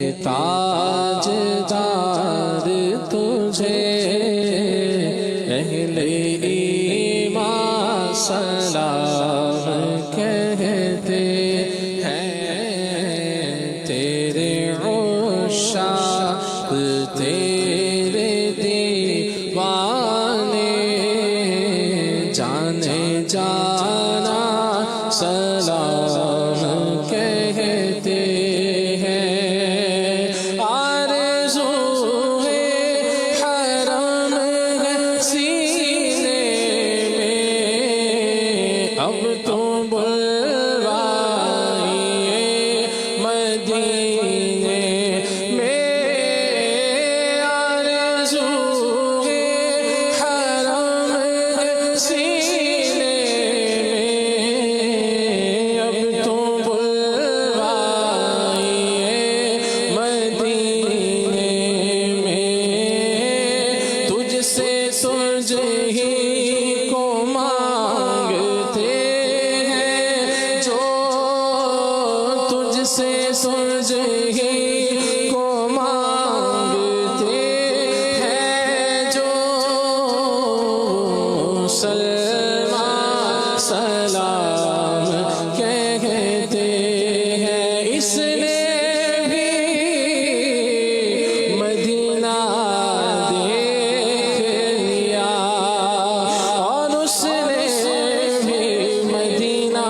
تاجدار تجھے اہل ایمان سلام کہتے ہیں، تیرے عشاق تیرے دیوانے جانے جانا سلام کہتے ہیں۔ اب تو بلوائیے مدینے میں، آرزو ہے حرم سینے میں، اب تو بلوائیے مدینے میں، تجھ سے تجھ ہی کو مانگتے سے تجھ ہی کو مانگتے ہیں، جو مسلمان سلام کہتے ہیں۔ اس نے بھی مدینہ دیکھ لیا اور اس نے بھی مدینہ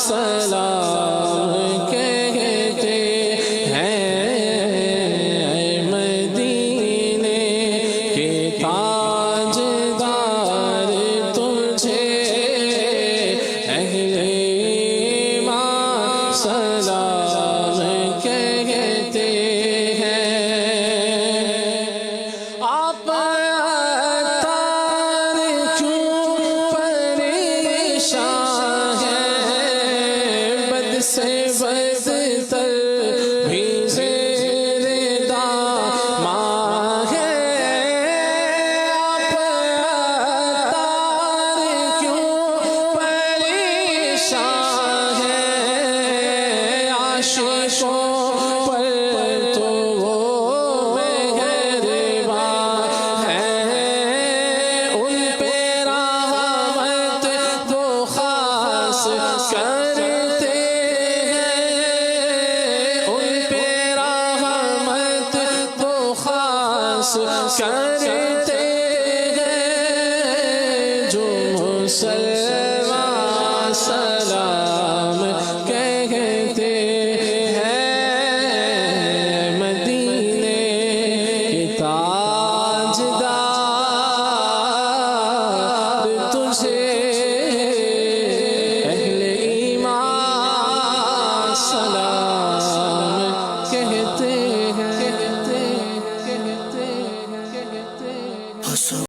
سلام کہتے ہیں، مدینے کے تاجدار تجھے اہل ایمان سلام کہتے ہیں۔ آپ اتار کیوں پریشان سے بدتر بھی زیر داماں ہے، آپ اتار کیوں پریشان ہیں، عاشقوں پر تو وہ مہربان ہیں، ان پہ رحمت تو خاص کرتے کرتے ہیں، جو مسلمان سلام کہتے ہیں، مدینے کے تاجدار تجھے اہل ایمان سلام کہتے ہیں۔